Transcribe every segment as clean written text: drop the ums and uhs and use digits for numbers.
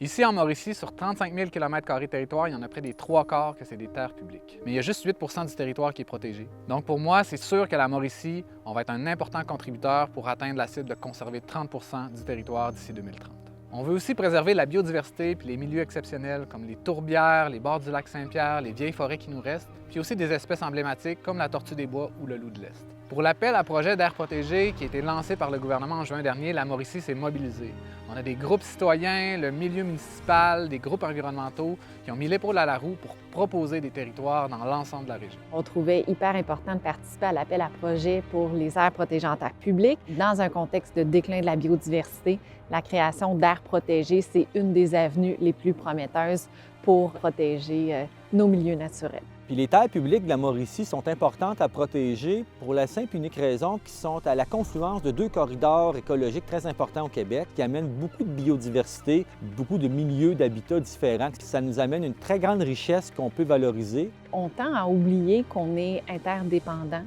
Ici, en Mauricie, sur 35 000 km² de territoire, il y en a près des 3/4 que c'est des terres publiques. Mais il y a juste 8 du territoire qui est protégé. Donc pour moi, c'est sûr qu'à la Mauricie, on va être un important contributeur pour atteindre la cible de conserver 30 du territoire d'ici 2030. On veut aussi préserver la biodiversité puis les milieux exceptionnels comme les tourbières, les bords du lac Saint-Pierre, les vieilles forêts qui nous restent, puis aussi des espèces emblématiques comme la tortue des bois ou le loup de l'Est. Pour l'appel à projet d'aire protégée qui a été lancé par le gouvernement en juin dernier, la Mauricie s'est mobilisée. On a des groupes citoyens, le milieu municipal, des groupes environnementaux qui ont mis l'épaule à la roue pour proposer des territoires dans l'ensemble de la région. On trouvait hyper important de participer à l'appel à projet pour les aires protégées en terre publique. Dans un contexte de déclin de la biodiversité, la création d'aires protégées, c'est une des avenues les plus prometteuses pour protéger nos milieux naturels. Puis les terres publiques de la Mauricie sont importantes à protéger pour la simple et unique raison qu'ils sont à la confluence de deux corridors écologiques très importants au Québec qui amènent beaucoup de biodiversité, beaucoup de milieux d'habitats différents. Ça nous amène une très grande richesse qu'on peut valoriser. On tend à oublier qu'on est interdépendant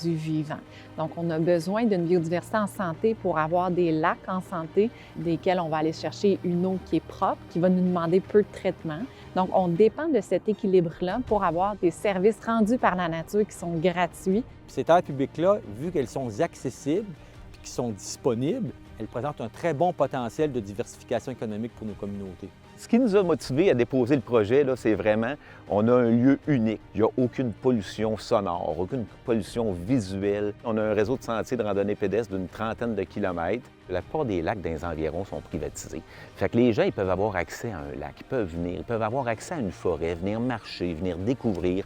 du vivant. Donc, on a besoin d'une biodiversité en santé pour avoir des lacs en santé, desquels on va aller chercher une eau qui est propre, qui va nous demander peu de traitement. Donc, on dépend de cet équilibre-là pour avoir des services rendus par la nature qui sont gratuits. Puis ces terres publiques-là, vu qu'elles sont accessibles et qui sont disponibles, elles présentent un très bon potentiel de diversification économique pour nos communautés. Ce qui nous a motivés à déposer le projet, c'est vraiment, on a un lieu unique. Il n'y a aucune pollution sonore, aucune pollution visuelle. On a un réseau de sentiers de randonnée pédestre d'une trentaine de kilomètres. La plupart des lacs dans les environs sont privatisés. Fait que les gens, ils peuvent avoir accès à un lac, ils peuvent venir, ils peuvent avoir accès à une forêt, venir marcher, venir découvrir.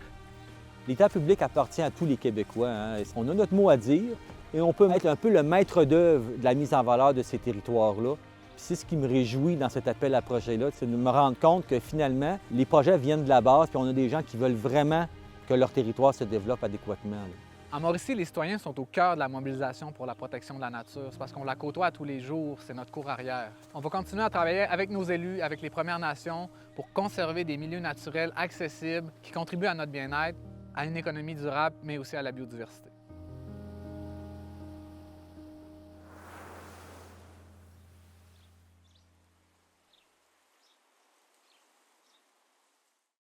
Les terres publiques appartiennent à tous les Québécois. On a notre mot à dire et on peut être un peu le maître d'œuvre de la mise en valeur de ces territoires-là. C'est ce qui me réjouit dans cet appel à projet-là, c'est de me rendre compte que finalement, les projets viennent de la base, puis on a des gens qui veulent vraiment que leur territoire se développe adéquatement. En Mauricie, les citoyens sont au cœur de la mobilisation pour la protection de la nature. C'est parce qu'on la côtoie tous les jours, c'est notre cour arrière. On va continuer à travailler avec nos élus, avec les Premières Nations, pour conserver des milieux naturels accessibles qui contribuent à notre bien-être, à une économie durable, mais aussi à la biodiversité.